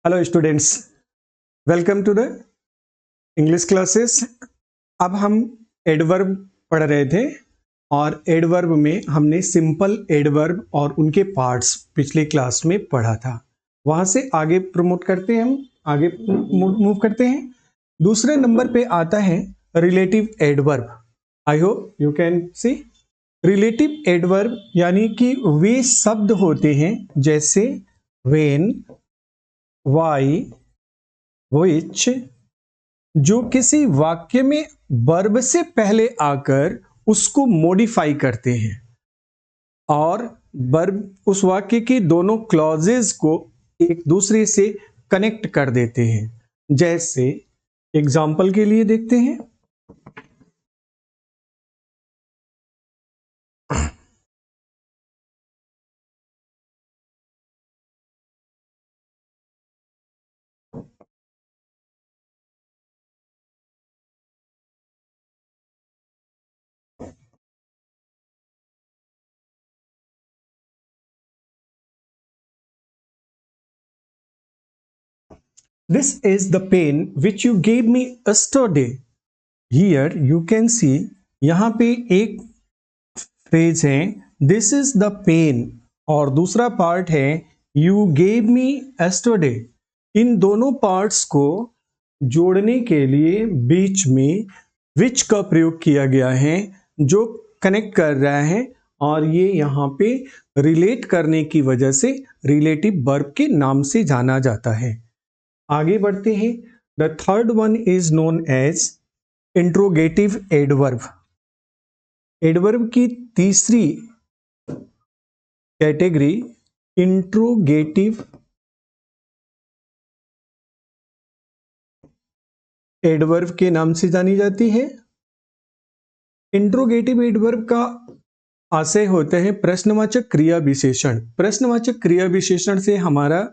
Hello students, welcome to the English classes. अब हम adverb पढ़ रहे थे और एडवर्ब में हमने सिंपल एडवर्ब और उनके पार्ट्स पिछले क्लास में पढ़ा था। वहां से आगे प्रमोट करते हैं, हम आगे मूव करते हैं। दूसरे नंबर पे आता है relative adverb. I hope you can C. Relative adverb यानी कि वे शब्द होते हैं जैसे व्हेन, व्हाई, व्हिच, जो किसी वाक्य में वर्ब से पहले आकर उसको मॉडिफाई करते हैं और वर्ब उस वाक्य की दोनों क्लॉजेज को एक दूसरे से कनेक्ट कर देते हैं। जैसे एग्जाम्पल के लिए देखते हैं, this is the pen which you gave me yesterday। Here you can see, यहां पे एक फ्रेज है दिस इज द पेन और दूसरा पार्ट है यू गेव मी yesterday। इन दोनों पार्ट्स को जोड़ने के लिए बीच में विच का प्रयोग किया गया है जो कनेक्ट कर रहा है और ये यहाँ पे रिलेट करने की वजह से रिलेटिव वर्ब के नाम से जाना जाता है। आगे बढ़ते हैं। The third one is known as interrogative adverb. Adverb की तीसरी कैटेगरी इंट्रोगेटिव एडवर्ब के नाम से जानी जाती है। इंट्रोगेटिव एडवर्ब का आशय होता है प्रश्नवाचक क्रिया विशेषण। प्रश्नवाचक क्रिया विशेषण से हमारा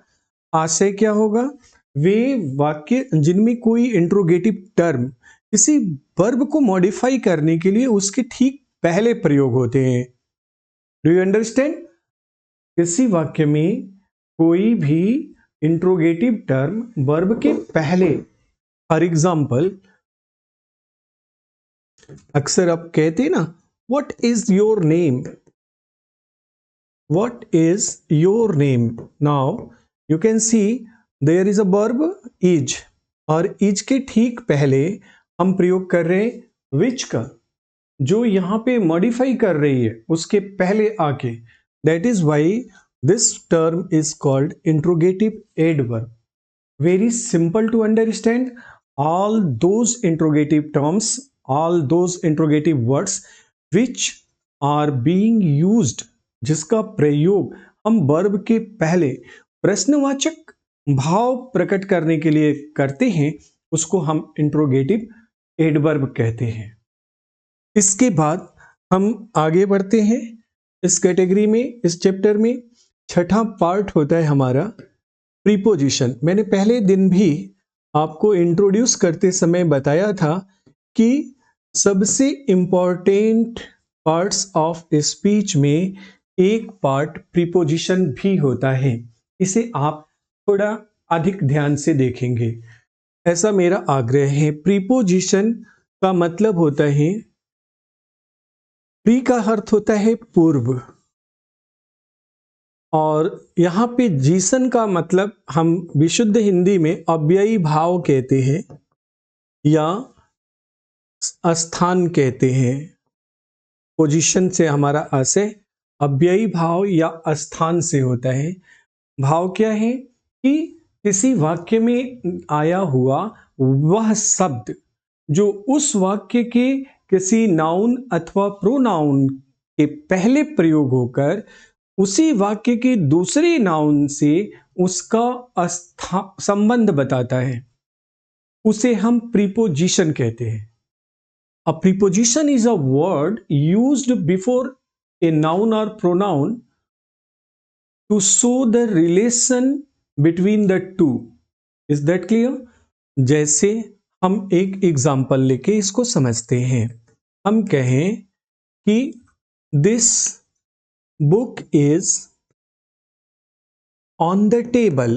आशय क्या होगा? वे वाक्य जिनमें कोई इंट्रोगेटिव टर्म किसी वर्ब को मॉडिफाई करने के लिए उसके ठीक पहले प्रयोग होते हैं। Do you understand? किसी वाक्य में कोई भी इंट्रोगेटिव टर्म वर्ब के पहले, फॉर एग्जाम्पल अक्सर आप कहते हैं ना, what is your name, what is your name. Now you can see there is a verb is और इज के ठीक पहले हम प्रयोग कर रहे हैं विच का, जो यहां पे मॉडिफाई कर रही है उसके पहले आके। That is why this term is called interrogative adverb. Very simple to understand. All those interrogative terms, all those interrogative words which are being used, जिसका प्रयोग हम वर्ब के पहले प्रश्नवाचक भाव प्रकट करने के लिए करते हैं, उसको हम इंट्रोगेटिव एडवर्ब कहते हैं। इसके बाद हम आगे बढ़ते हैं इस कैटेगरी में। इस चैप्टर में छठा पार्ट होता है हमारा प्रीपोजिशन। मैंने पहले दिन भी आपको इंट्रोड्यूस करते समय बताया था कि सबसे इंपॉर्टेंट पार्ट्स ऑफ स्पीच में एक पार्ट प्रीपोजिशन भी होता है। इसे आप थोड़ा अधिक ध्यान से देखेंगे, ऐसा मेरा आग्रह है। प्रीपोजिशन का मतलब होता है, प्री का अर्थ होता है पूर्व और यहाँ पे जीसन का मतलब हम विशुद्ध हिंदी में अव्ययी भाव कहते हैं या स्थान कहते हैं। पोजीशन से हमारा आशय अव्ययी भाव या स्थान से होता है। भाव क्या है कि किसी वाक्य में आया हुआ वह शब्द जो उस वाक्य के किसी नाउन अथवा प्रोनाउन के पहले प्रयोग होकर उसी वाक्य के दूसरे नाउन से उसका संबंध बताता है, उसे हम प्रीपोजिशन कहते हैं। A preposition is a word used before a noun और pronoun to show the relation between the two. Is that clear? जैसे हम एक एग्जाम्पल लेके इसको समझते हैं। हम कहें कि this book is on the table।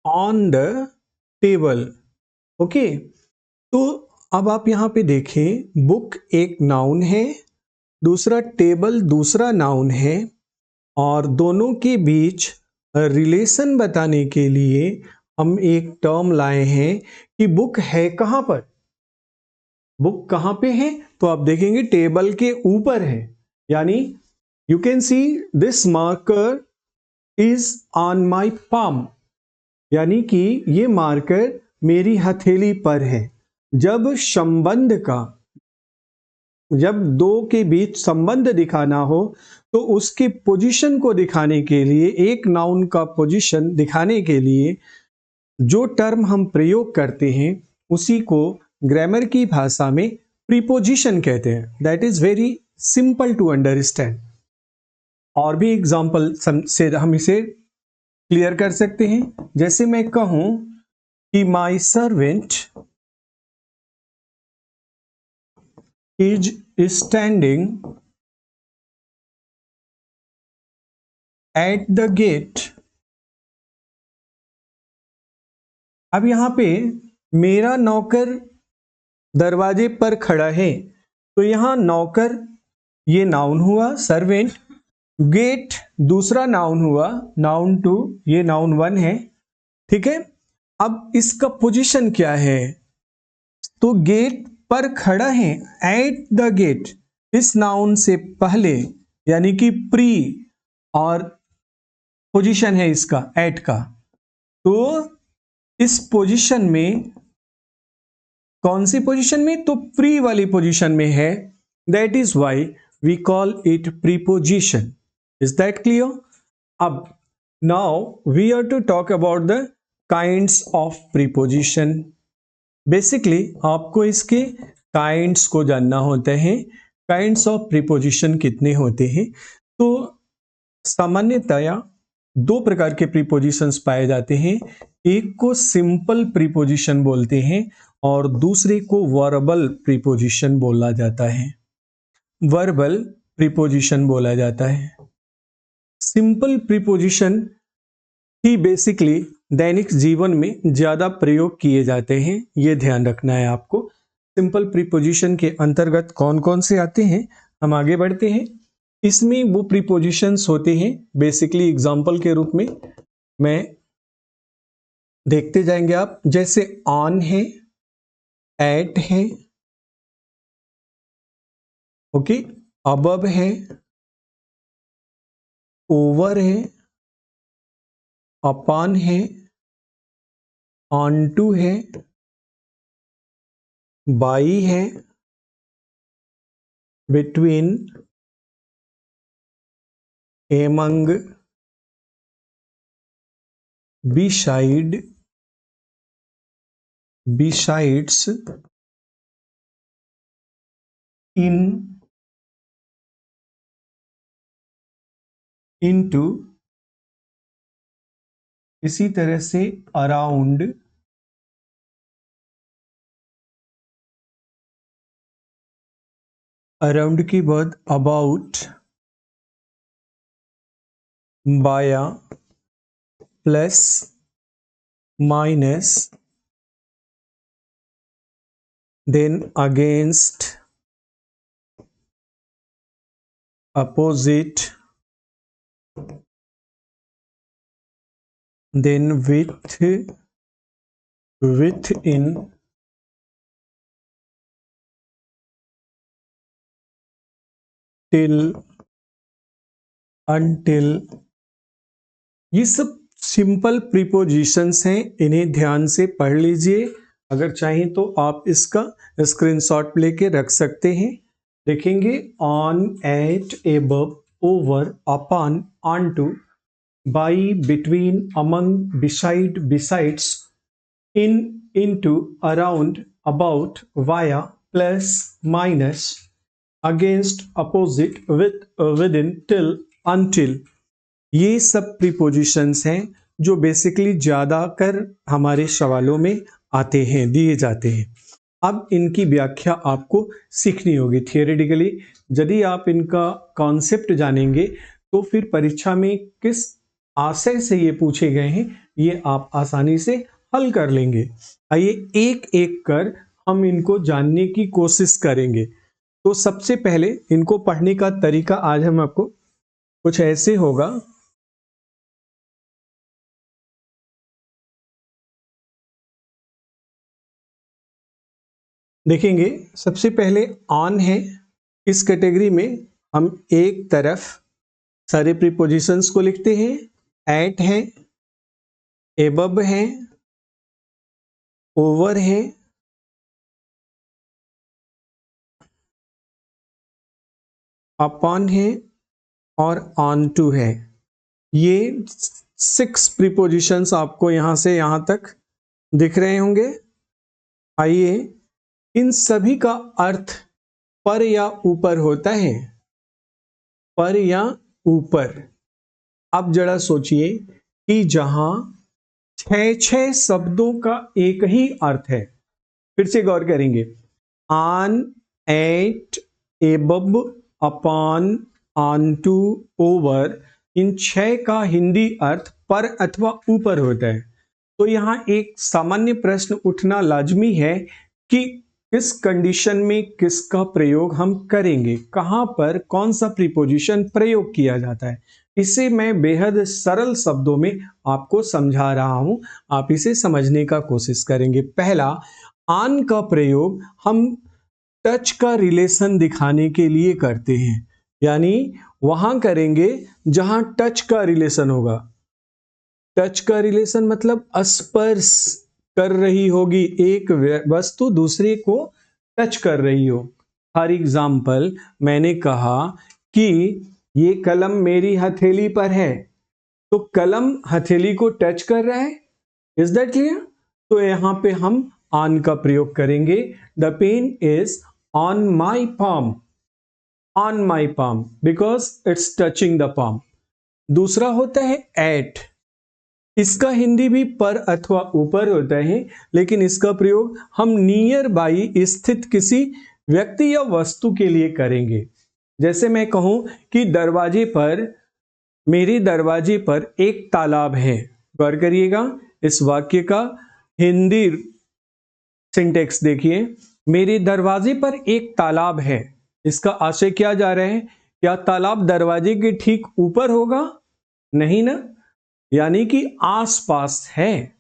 On the table. Okay, तो अब आप यहाँ पे देखें, बुक एक नाउन है, दूसरा टेबल दूसरा नाउन है, और दोनों के बीच रिलेशन बताने के लिए हम एक टर्म लाए हैं कि बुक है कहां पर, बुक कहां पे है, तो आप देखेंगे टेबल के ऊपर है, यानी you can see this marker is on my palm, यानी कि ये मार्कर मेरी हथेली पर है। जब संबंध का, जब दो के बीच संबंध दिखाना हो तो उसके पोजीशन को दिखाने के लिए, एक नाउन का पोजीशन दिखाने के लिए जो टर्म हम प्रयोग करते हैं उसी को ग्रामर की भाषा में प्रीपोजिशन कहते हैं। That is very simple to understand. और भी एग्जांपल से हम इसे क्लियर कर सकते हैं। जैसे मैं कहूं कि my servant is standing at the gate. अब यहां पे मेरा नौकर दरवाजे पर खड़ा है, तो यहां नौकर ये नाउन हुआ, सर्वेंट, गेट दूसरा नाउन हुआ, नाउन टू, ये नाउन वन है, ठीक है। अब इसका पोजीशन क्या है, तो गेट पर खड़ा है, एट द गेट, इस नाउन से पहले, यानी कि प्री, और पोजीशन है इसका एट का, तो इस पोजीशन में, कौन सी पोजीशन में, तो प्री वाली पोजीशन में है, that is why we call it preposition. Is that clear? अब now we are to talk about the kinds of preposition. Basically आपको इसके काइंड्स को जानना होता है। काइंड्स ऑफ प्रीपोजिशन कितने होते हैं, तो सामान्यतया दो प्रकार के प्रीपोजिशंस पाए जाते हैं। एक को सिंपल प्रीपोजिशन बोलते हैं और दूसरे को वर्बल प्रीपोजिशन बोला जाता है। वर्बल प्रीपोजिशन बोला जाता है। सिंपल प्रीपोजिशन ही बेसिकली दैनिक जीवन में ज्यादा प्रयोग किए जाते हैं, ये ध्यान रखना है आपको। सिंपल प्रीपोजिशन के अंतर्गत कौन कौन से आते हैं, हम आगे बढ़ते हैं। इसमें वो प्रीपोजिशंस होते हैं, बेसिकली एग्जांपल के रूप में मैं देखते जाएंगे आप, जैसे ऑन है, एट है, ओके, अबव है, ओवर है, अपॉन है, ऑन टू है, बाई है, between, among, beside, besides, in, into, इसी तरह से अराउंड, अराउंड के बाद about, via, plus, minus, then against, opposite, then within, till, until। ये सब सिंपल प्रीपोजिशंस हैं, इन्हें ध्यान से पढ़ लीजिए। अगर चाहें तो आप इसका स्क्रीनशॉट लेके रख सकते हैं। देखेंगे on, at, above, over, upon, on to, by, between, among, beside, besides, in, into, around, about, via, plus, minus, against, opposite, with, within, till, until. ये सब प्रीपोजिशंस हैं जो बेसिकली ज्यादा कर हमारे सवालों में आते हैं, दिए जाते हैं। अब इनकी व्याख्या आपको सीखनी होगी थियोरेटिकली। यदि आप इनका कॉन्सेप्ट जानेंगे तो फिर परीक्षा में किस आशय से ये पूछे गए हैं ये आप आसानी से हल कर लेंगे। आइए एक एक कर हम इनको जानने की कोशिश करेंगे। तो सबसे पहले इनको पढ़ने का तरीका आज हम आपको कुछ ऐसे होगा। देखेंगे सबसे पहले ऑन है, इस कैटेगरी में हम एक तरफ सारे प्रीपोजिशंस को लिखते हैं। एट है, एबव है, ओवर है, अपॉन है और ऑन टू है। ये 6 प्रीपोजिशंस आपको यहां से यहां तक दिख रहे होंगे। आइए इन सभी का अर्थ पर या ऊपर होता है, पर या ऊपर। अब जरा सोचिए कि जहां 6 शब्दों का एक ही अर्थ है, फिर से गौर करेंगे। On, at, above, upon, on to, over, in 6 का हिंदी अर्थ पर अथवा ऊपर होता है। तो यहां एक सामान्य प्रश्न उठना लाजमी है कि किस कंडीशन में किसका प्रयोग हम करेंगे, कहां पर कौन सा प्रीपोजिशन प्रयोग किया जाता है। इसे मैं बेहद सरल शब्दों में आपको समझा रहा हूं, आप इसे समझने का कोशिश करेंगे। पहला, ऑन का प्रयोग हम टच का रिलेशन दिखाने के लिए करते हैं, यानी वहां करेंगे जहां टच का रिलेशन होगा। टच का रिलेशन मतलब स्पर्श कर रही होगी, एक वस्तु दूसरे को टच कर रही हो। फॉर एग्जाम्पल, मैंने कहा कि ये कलम मेरी हथेली पर है, तो कलम हथेली को टच कर रहा है। Is that clear? तो यहां पे हम ऑन का प्रयोग करेंगे। The pen is on my palm, on my palm because it's touching the palm। दूसरा होता है एट, इसका हिंदी भी पर अथवा ऊपर होता है, लेकिन इसका प्रयोग हम नियर बाई स्थित किसी व्यक्ति या वस्तु के लिए करेंगे। जैसे मैं कहूं कि दरवाजे पर, मेरे दरवाजे पर एक तालाब है। गौर करिएगा, इस वाक्य का हिंदी सिंटेक्स देखिए। मेरे दरवाजे पर एक तालाब है, इसका आशय क्या जा रहा है? क्या तालाब दरवाजे के ठीक ऊपर होगा? नहीं ना, यानी कि आसपास है।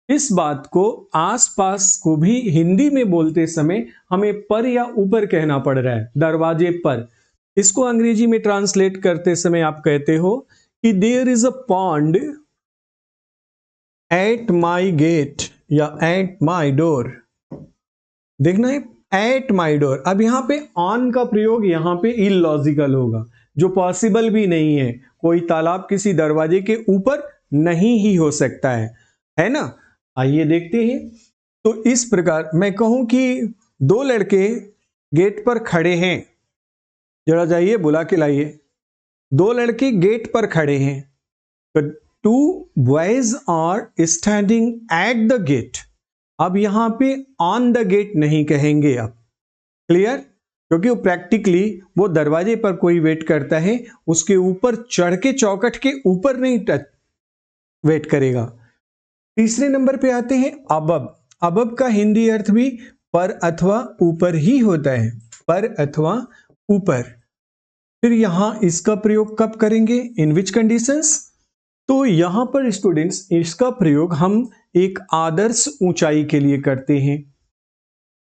इस बात को, आसपास को भी हिंदी में बोलते समय हमें पर या ऊपर कहना पड़ रहा है, दरवाजे पर। इसको अंग्रेजी में ट्रांसलेट करते समय आप कहते हो कि there is a pond at my gate या एट माई डोर। देखना है, एट माई डोर। अब यहां पे ऑन का प्रयोग यहां पे इलॉजिकल होगा, जो पॉसिबल भी नहीं है। कोई तालाब किसी दरवाजे के ऊपर नहीं ही हो सकता है ना। आइए देखते हैं। तो इस प्रकार मैं कहूं कि 2 लड़के गेट पर खड़े हैं, जरा जाइए बुला के लाइए। 2 लड़के गेट पर खड़े हैं, तो 2 boys are standing at the gate. अब यहां पे ऑन द गेट नहीं कहेंगे आप, क्लियर? क्योंकि वो प्रैक्टिकली वो दरवाजे पर कोई वेट करता है, उसके ऊपर चढ़ के चौखट के ऊपर नहीं टच वेट करेगा। तीसरे नंबर पे आते हैं अबब। अबब का हिंदी अर्थ भी पर अथवा ऊपर ही होता है, पर अथवा ऊपर। फिर यहां इसका प्रयोग कब करेंगे, इन विच कंडीशंस? तो यहां पर स्टूडेंट्स इसका प्रयोग हम एक आदर्श ऊंचाई के लिए करते हैं।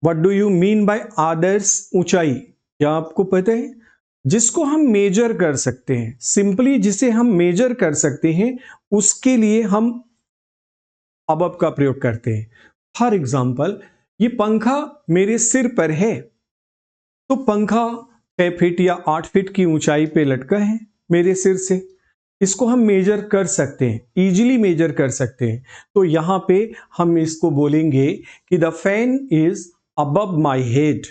What do you mean by आदर्श ऊंचाई? क्या आपको पता है? जिसको हम मेजर कर सकते हैं, सिंपली जिसे हम मेजर कर सकते हैं, उसके लिए हम अबब का प्रयोग करते हैं। फॉर एग्जाम्पल, ये पंखा मेरे सिर पर है, तो पंखा 6 फीट या 8 फीट की ऊंचाई पे लटका है मेरे सिर से। इसको हम मेजर कर सकते हैं, इजीली मेजर कर सकते हैं। तो यहां पे हम इसको बोलेंगे कि the fan is above my head.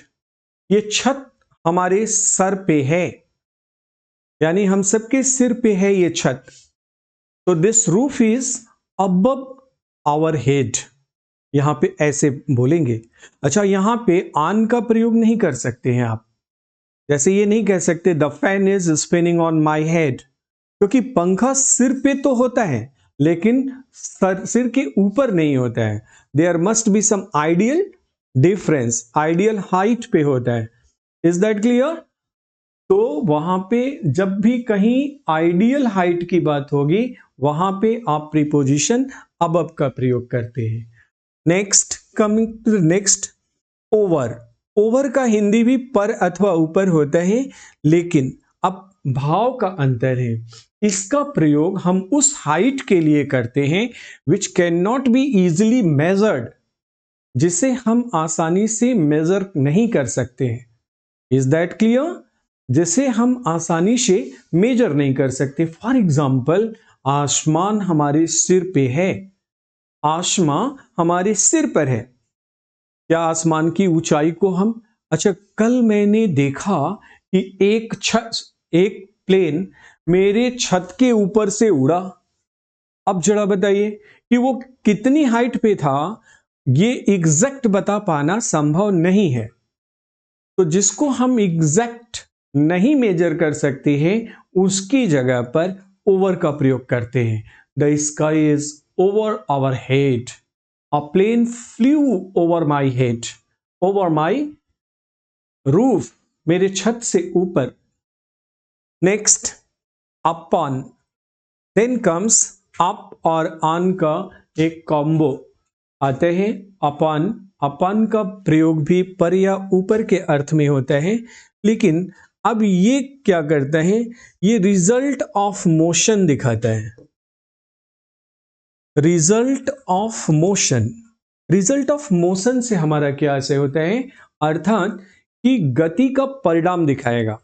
ये छत हमारे सर पे है, यानी हम सबके सिर पे है ये छत। तो this roof is above our head, यहां पे ऐसे बोलेंगे। अच्छा, यहां पे ऑन का प्रयोग नहीं कर सकते हैं आप। जैसे ये नहीं कह सकते the fan is spinning on my head, क्योंकि पंखा सिर पे तो होता है, लेकिन सिर के ऊपर नहीं होता है। There must be some ideal difference, ideal height पे होता है। Is that clear? तो वहां पे जब भी कहीं आइडियल हाइट की बात होगी वहां पे आप प्रीपोजिशन अबव का प्रयोग करते हैं। Next, coming to the next, over. Over का हिंदी भी पर अथवा ऊपर होता है, लेकिन अब भाव का अंतर है। इसका प्रयोग हम उस हाइट के लिए करते हैं which can not be easily measured, जिसे हम आसानी से मेजर नहीं कर सकते हैं। Is that clear? जिसे हम आसानी से मेजर नहीं कर सकते। फॉर एग्जाम्पल, आसमान हमारे सिर पे है, आसमान हमारे सिर पर है। क्या आसमान की ऊंचाई को हम, अच्छा कल मैंने देखा कि एक प्लेन मेरे छत के ऊपर से उड़ा। अब जरा बताइए कि वो कितनी हाइट पे था, ये एग्जैक्ट बता पाना संभव नहीं है। तो जिसको हम एग्जैक्ट नहीं मेजर कर सकते हैं उसकी जगह पर ओवर का प्रयोग करते हैं। The sky is over our head, a plane flew over my head, over my roof, मेरे छत से ऊपर। Next, upon. Then comes up और ऑन का एक कॉम्बो आते हैं। अपॉन, अपॉन का प्रयोग भी पर या ऊपर के अर्थ में होता है, लेकिन अब ये क्या करता है, ये रिजल्ट ऑफ मोशन दिखाता है। Result of motion, result of motion से हमारा क्या आशय होता है, अर्थात कि गति का परिणाम दिखाएगा।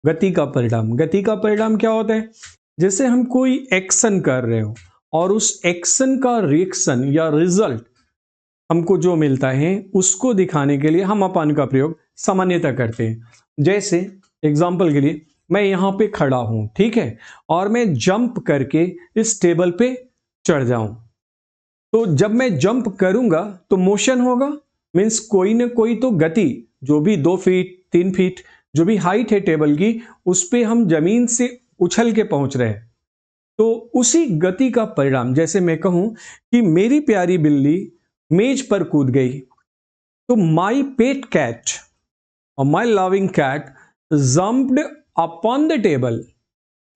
गति का परिणाम, गति का परिणाम क्या होता है, जैसे हम कोई एक्शन कर रहे हो और उस एक्शन का रिएक्शन या रिजल्ट हमको जो मिलता है उसको दिखाने के लिए हम अपॉन का प्रयोग सामान्यतः करते हैं। जैसे एग्जाम्पल के लिए, मैं यहां पे खड़ा हूं, ठीक है, और मैं जंप करके इस टेबल पे चढ़ जाऊं, तो जब मैं जंप करूंगा तो मोशन होगा, मीन्स कोई ना कोई तो गति, जो भी 2 फीट 3 फीट जो भी हाइट है टेबल की, उस पे हम जमीन से उछल के पहुंच रहे हैं। तो उसी गति का परिणाम, जैसे मैं कहूं कि मेरी प्यारी बिल्ली मेज पर कूद गई, तो माई पेट कैट और my loving cat jumped upon the table.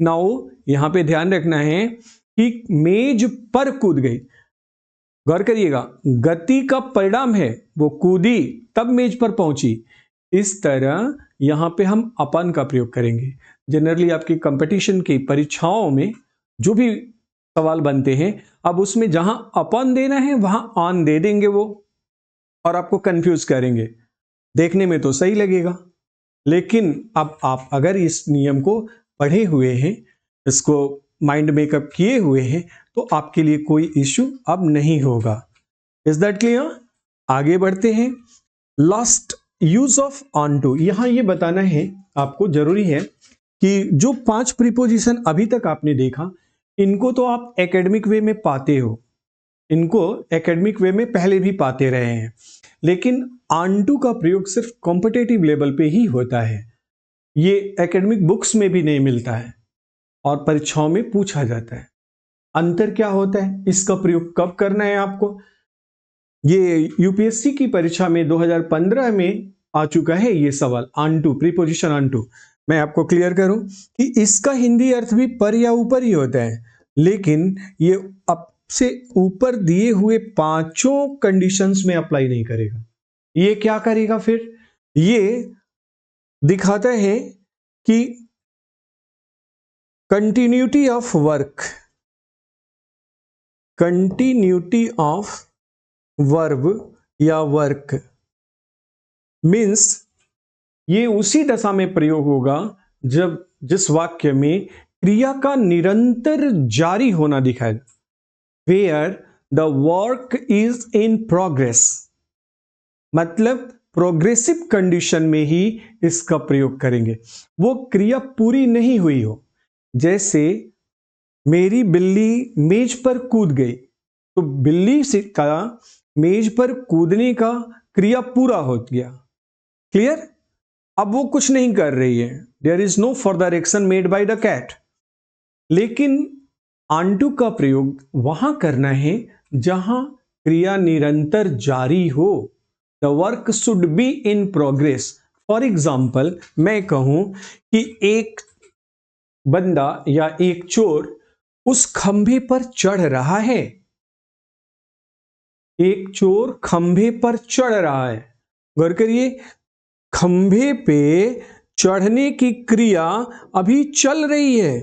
Now यहां पे ध्यान रखना है कि मेज पर कूद गई, गौर करिएगा, गति का परिणाम है, वो कूदी तब मेज पर पहुंची। इस तरह यहां पे हम अपॉन का प्रयोग करेंगे। जनरली आपकी कंपटीशन की परीक्षाओं में जो भी सवाल बनते हैं, अब उसमें जहां अपॉन देना है वहां ऑन दे देंगे वो, और आपको कंफ्यूज करेंगे। देखने में तो सही लगेगा, लेकिन अब आप अगर इस नियम को पढ़े हुए हैं, इसको माइंड मेकअप किए हुए हैं, तो आपके लिए कोई इश्यू अब नहीं होगा। Is that clear? आगे बढ़ते हैं। Last, use of on to. यहां ये बताना है आपको, जरूरी है कि जो 5 प्रीपोजिशन अभी तक आपने देखा, इनको तो आप एकेडमिक वे में पाते हो, इनको एकेडमिक वे में पहले भी पाते रहे हैं, लेकिन ऑन टू का प्रयोग सिर्फ कॉम्पिटेटिव लेवल पे ही होता है। ये एकेडमिक बुक्स में भी नहीं मिलता है और परीक्षाओं में पूछा जाता है। अंतर क्या होता है, इसका प्रयोग कब करना है आपको, ये यूपीएससी की परीक्षा में 2015 में आ चुका है ये सवाल, on to, preposition on to. मैं आपको क्लियर करूं कि इसका हिंदी अर्थ भी पर या ऊपर ही होता है, लेकिन ये अब से ऊपर दिए हुए 5 कंडीशंस में अप्लाई नहीं करेगा। ये क्या करेगा फिर, ये दिखाता है कि continuity of work, continuity of verb या वर्क, मीन्स ये उसी दशा में प्रयोग होगा जब जिस वाक्य में क्रिया का निरंतर जारी होना दिखाए, where the work is in progress, मतलब प्रोग्रेसिव कंडीशन में ही इसका प्रयोग करेंगे। वो क्रिया पूरी नहीं हुई हो, जैसे मेरी बिल्ली मेज पर कूद गई, तो बिल्ली से का मेज पर कूदने का क्रिया पूरा हो गया, क्लियर। अब वो कुछ नहीं कर रही है, there is no further action made by the cat, लेकिन ऑन का प्रयोग वहां करना है जहां क्रिया निरंतर जारी हो। The work should be in progress. For example, मैं कहूं कि एक बंदा या एक चोर उस खंभे पर चढ़ रहा है। एक चोर खंभे पर चढ़ रहा है। गौर करिए, खंभे पे चढ़ने की क्रिया अभी चल रही है,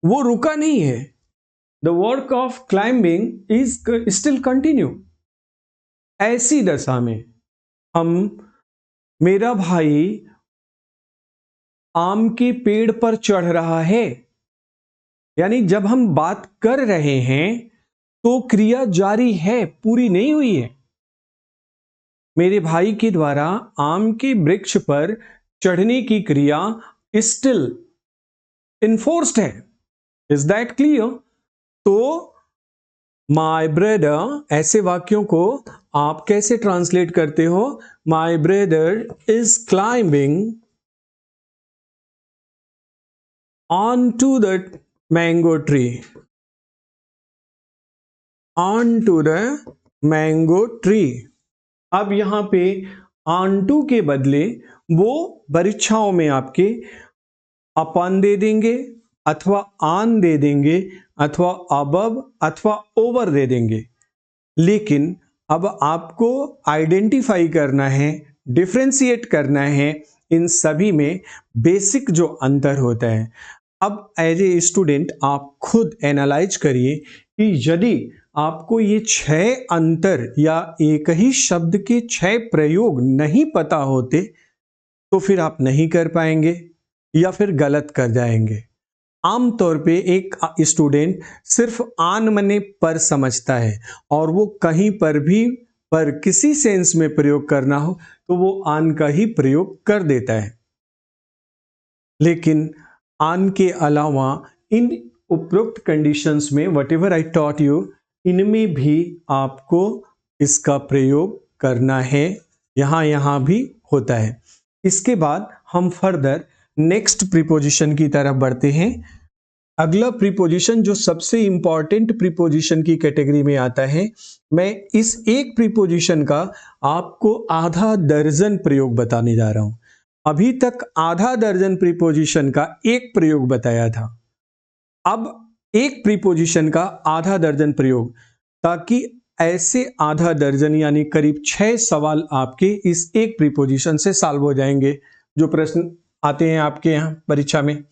वो रुका नहीं है। The work of climbing is still continue. ऐसी दशा में मेरा भाई आम के पेड़ पर चढ़ रहा है, यानी जब हम बात कर रहे हैं तो क्रिया जारी है, पूरी नहीं हुई है। मेरे भाई के द्वारा आम के वृक्ष पर चढ़ने की क्रिया स्टिल इन्फोर्स्ड है। Is that clear? तो माई ब्रदर, ऐसे वाक्यों को आप कैसे ट्रांसलेट करते हो? My brother is climbing on to the mango tree. On to the mango tree. अब यहां पे ऑन टू के बदले वो परीक्षाओं में आपके अपॉन दे देंगे, अथवा ऑन दे देंगे, अथवा अबव अथवा ओवर दे देंगे। लेकिन अब आपको आइडेंटिफाई करना है, डिफ्रेंशिएट करना है इन सभी में बेसिक जो अंतर होता है। अब एज ए स्टूडेंट आप खुद एनालाइज करिए कि यदि आपको ये 6 अंतर या एक ही शब्द के 6 प्रयोग नहीं पता होते तो फिर आप नहीं कर पाएंगे या फिर गलत कर जाएंगे। आमतौर पे एक स्टूडेंट सिर्फ आन मने पर समझता है और वो कहीं पर भी पर किसी सेंस में प्रयोग करना हो तो वो आन का ही प्रयोग कर देता है। लेकिन आन के अलावा इन उपरोक्त कंडीशंस में what ever I taught you, इनमें भी आपको इसका प्रयोग करना है, यहां भी होता है। इसके बाद हम फर्दर नेक्स्ट प्रीपोजिशन की तरफ बढ़ते हैं। अगला प्रीपोजिशन जो सबसे इंपॉर्टेंट प्रीपोजिशन की कैटेगरी में आता है, मैं इस एक प्रीपोजिशन का आपको आधा दर्जन प्रयोग बताने जा रहा हूं। अभी तक आधा दर्जन प्रीपोजिशन का एक प्रयोग बताया था, अब एक प्रीपोजिशन का आधा दर्जन प्रयोग, ताकि ऐसे आधा दर्जन यानी करीब 6 सवाल आपके इस एक प्रीपोजिशन से सॉल्व हो जाएंगे जो प्रश्न आते हैं आपके यहां परीक्षा में।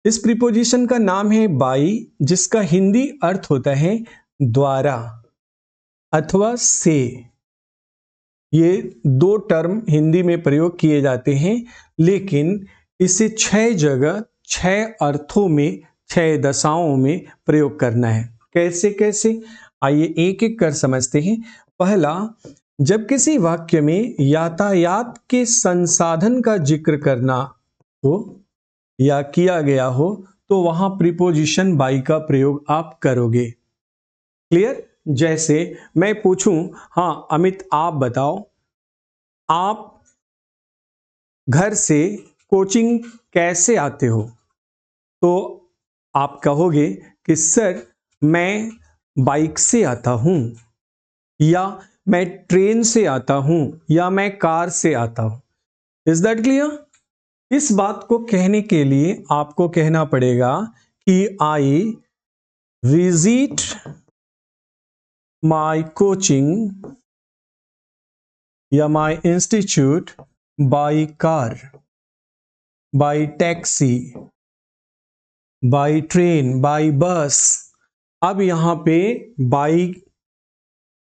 इस प्रीपोजिशन का नाम है बाई, जिसका हिंदी अर्थ होता है द्वारा अथवा से। ये 2 टर्म हिंदी में प्रयोग किए जाते हैं, लेकिन इसे 6 जगह 6 अर्थों में 6 दशाओं में प्रयोग करना है। कैसे कैसे, आइए एक एक कर समझते हैं। पहला, जब किसी वाक्य में यातायात के संसाधन का जिक्र करना हो या किया गया हो तो वहां प्रीपोजिशन बाई का प्रयोग आप करोगे। क्लियर? जैसे मैं पूछूं, हाँ अमित आप बताओ, आप घर से कोचिंग कैसे आते हो? तो आप कहोगे कि सर मैं बाइक से आता हूं, या मैं ट्रेन से आता हूं, या मैं कार से आता हूं। Is that clear? इस बात को कहने के लिए आपको कहना पड़ेगा कि आई विजिट माई कोचिंग या my institute by car, by taxi, by train, by bus. अब यहां पे बाई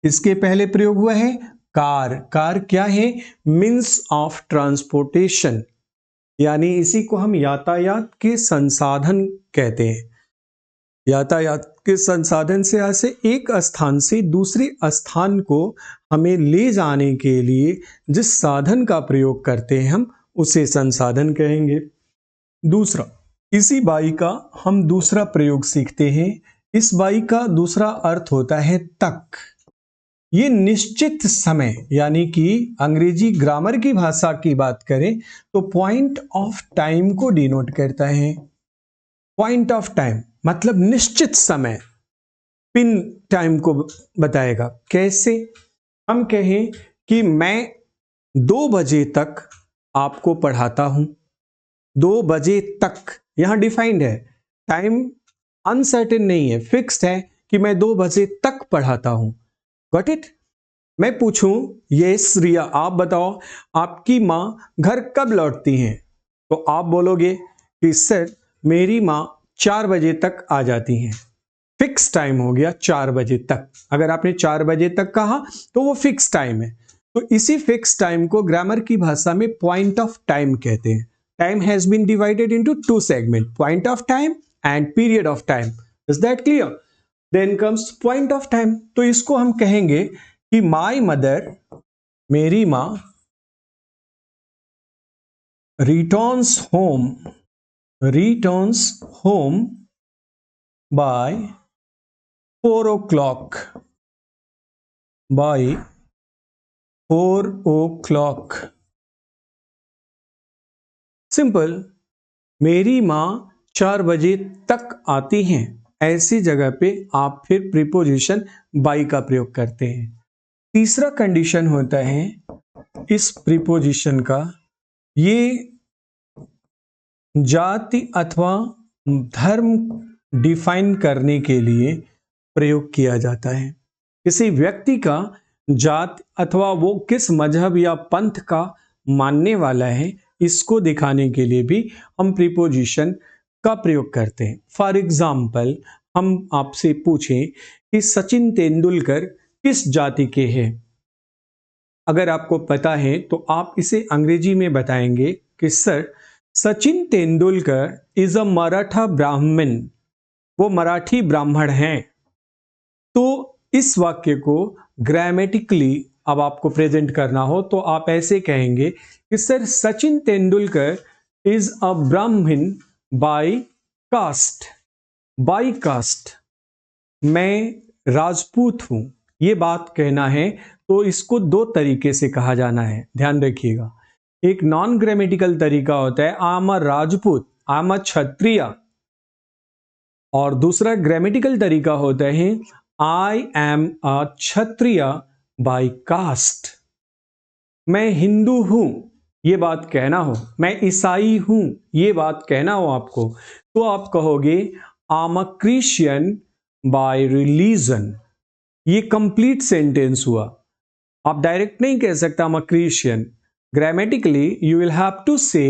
इसके पहले प्रयोग हुआ है कार। कार क्या है? मीन्स ऑफ ट्रांसपोर्टेशन, यानी इसी को हम यातायात के संसाधन कहते हैं। यातायात के संसाधन से ऐसे एक स्थान से दूसरे स्थान को हमें ले जाने के लिए जिस साधन का प्रयोग करते हैं हम उसे संसाधन कहेंगे। दूसरा, इसी बाई का हम दूसरा प्रयोग सीखते हैं। इस बाई का दूसरा अर्थ होता है तक। ये निश्चित समय, यानी कि अंग्रेजी ग्रामर की भाषा की बात करें तो पॉइंट ऑफ टाइम को डिनोट करता है। पॉइंट ऑफ टाइम मतलब निश्चित समय, पिन टाइम को बताएगा। कैसे? हम कहें कि मैं 2 बजे तक आपको पढ़ाता हूं। 2 बजे तक यहां डिफाइंड है, टाइम अनसर्टेन नहीं है, फिक्स्ड है कि मैं 2 बजे तक पढ़ाता हूं। Got it? मैं पूछूं, यस रिया आप बताओ आपकी मां घर कब लौटती हैं? तो आप बोलोगे कि सर मेरी मां 4 बजे तक आ जाती हैं। फिक्स टाइम हो गया 4 बजे तक। अगर आपने 4 बजे तक कहा तो वो फिक्स टाइम है। तो इसी फिक्स टाइम को ग्रामर की भाषा में पॉइंट ऑफ टाइम कहते हैं। Time has been divided into 2 segment, point of time and period of time. Is that clear? Then comes point of time. तो इसको हम कहेंगे कि माई मदर, मेरी मां, returns home by 4 o'clock, by 4 o'clock। Simple, मेरी मां 4 बजे तक आती हैं। ऐसी जगह पे आप फिर प्रीपोजिशन बाई का प्रयोग करते हैं। तीसरा कंडीशन होता है इस प्रीपोजिशन का, ये जाति अथवा धर्म डिफाइन करने के लिए प्रयोग किया जाता है। किसी व्यक्ति का जात अथवा वो किस मजहब या पंथ का मानने वाला है, इसको दिखाने के लिए भी हम प्रीपोजिशन का प्रयोग करते हैं। फॉर एग्जाम्पल, हम आपसे पूछें कि सचिन तेंदुलकर किस जाति के हैं, अगर आपको पता है तो आप इसे अंग्रेजी में बताएंगे कि sir Sachin Tendulkar is a Maratha ब्राह्मण, वो मराठी ब्राह्मण हैं। तो इस वाक्य को ग्रामेटिकली अब आपको प्रेजेंट करना हो तो आप ऐसे कहेंगे कि sir Sachin Tendulkar is a ब्राह्मण बाय कास्ट। बाय कास्ट, मैं राजपूत हूं, ये बात कहना है तो इसको 2 तरीके से कहा जाना है, ध्यान रखिएगा। एक नॉन ग्रामेटिकल तरीका होता है I am a Rajput, I am a Kshatriya, और दूसरा ग्रामेटिकल तरीका होता है I am a Kshatriya by caste. मैं हिंदू हूं, ये बात कहना हो, मैं ईसाई हूं, ये बात कहना हो आपको, तो आप कहोगे I am a Christian by religion. ये कंप्लीट सेंटेंस हुआ। आप डायरेक्ट नहीं कह सकता I am a Christian. Grammatically you will have to say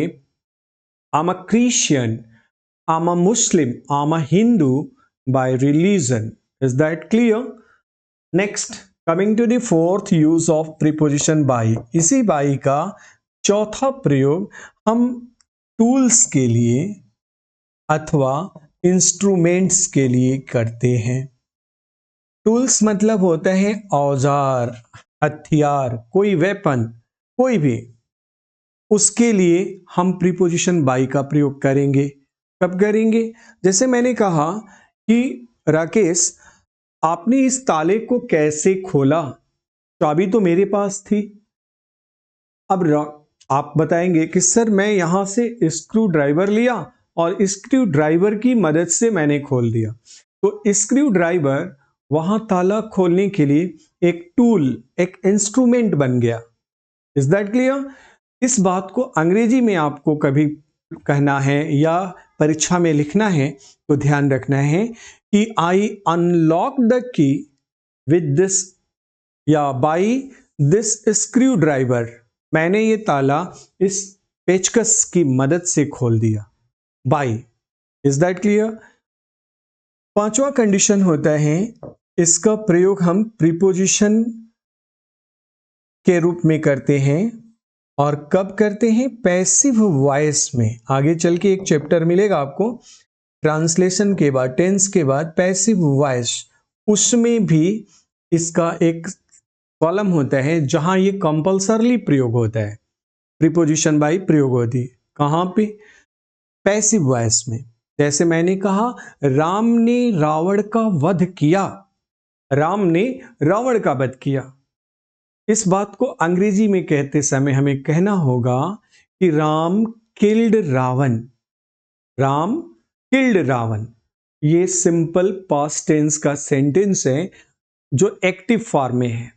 I am a Christian, I'm a Muslim, I'm a Hindu by religion. Is that clear? Next, coming to the fourth use of preposition by. इसी by का चौथा प्रयोग हम tools के लिए अथवा instruments के लिए करते हैं। टूल्स मतलब होता है औजार, हथियार, कोई वेपन, कोई भी, उसके लिए हम प्रीपोजिशन बाई का प्रयोग करेंगे। कब करेंगे? जैसे मैंने कहा कि राकेश आपने इस ताले को कैसे खोला, चाबी तो मेरे पास थी। अब आप बताएंगे कि सर मैं यहां से स्क्रू ड्राइवर लिया और स्क्रू ड्राइवर की मदद से मैंने खोल दिया। तो स्क्रू ड्राइवर वहां ताला खोलने के लिए एक टूल, एक इंस्ट्रूमेंट बन गया। Is that clear? इस बात को अंग्रेजी में आपको कभी कहना है या परीक्षा में लिखना है तो ध्यान रखना है कि I unlock the key with this या बाई दिस स्क्रू ड्राइवर, मैंने ये ताला इस पेचकस की मदद से खोल दिया। बाई। Is that clear? पांचवा कंडीशन होता है, इसका प्रयोग हम प्रीपोजिशन के रूप में करते हैं। और कब करते हैं? पैसिव वॉइस में। आगे चल के एक चैप्टर मिलेगा आपको ट्रांसलेशन के बाद, टेंस के बाद पैसिव वॉइस, उसमें भी इसका एक कॉलम होता है जहां ये कंपल्सरली प्रयोग होता है, प्रीपोजिशन बाई प्रयोग होती है। कहां पे? पैसिव वॉइस में। जैसे मैंने कहा राम ने रावण का वध किया, राम ने रावण का वध किया। इस बात को अंग्रेजी में कहते समय हमें कहना होगा कि राम किल्ड रावण, राम किल्ड रावण। ये सिंपल पास्ट टेंस का सेंटेंस है जो एक्टिव फॉर्म में है।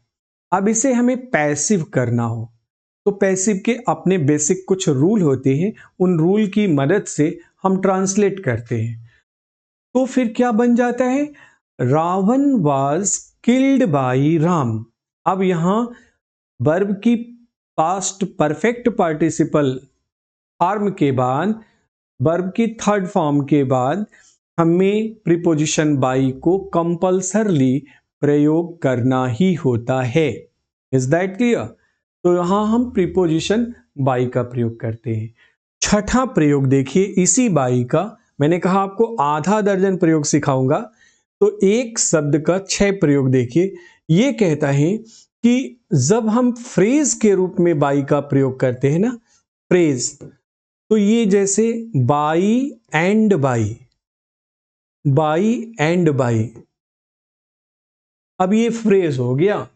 अब इसे हमें पैसिव करना हो तो पैसिव के अपने बेसिक कुछ रूल होते हैं, उन रूल की मदद से हम ट्रांसलेट करते हैं। तो फिर क्या बन जाता है, Ravan was killed by Ram. अब यहां वर्ब की पास्ट परफेक्ट पार्टिसिपल फॉर्म के बाद, वर्ब की थर्ड फॉर्म के बाद हमें प्रीपोजिशन बाई को कंपल्सरली प्रयोग करना ही होता है। Is that clear? तो यहां हम प्रीपोजिशन बाई का प्रयोग करते हैं। छठा प्रयोग देखिए इसी बाई का, मैंने कहा आपको आधा दर्जन प्रयोग सिखाऊंगा, तो एक शब्द का 6 प्रयोग देखिए। ये कहता है कि जब हम फ्रेज के रूप में बाई का प्रयोग करते हैं ना, फ्रेज, तो ये जैसे by and by, by and by, अब ये फ्रेज हो गया,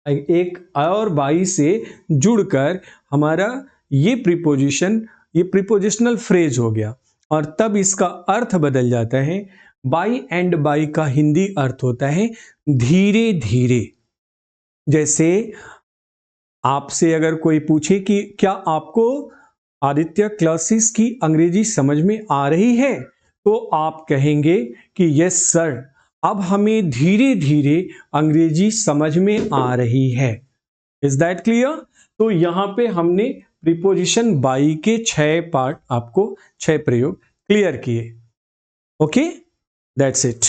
एक और बाई से जुड़कर हमारा ये प्रीपोजिशनल फ्रेज हो गया, और तब इसका अर्थ बदल जाता है। बाई एंड बाई का हिंदी अर्थ होता है धीरे धीरे। जैसे आपसे अगर कोई पूछे कि क्या आपको आदित्य क्लासेस की अंग्रेजी समझ में आ रही है, तो आप कहेंगे कि यस सर, अब हमें धीरे धीरे अंग्रेजी समझ में आ रही है। Is that clear? तो यहां पे हमने प्रीपोजिशन बाई के 6 पार्ट, आपको 6 प्रयोग क्लियर किए। Okay, that's it.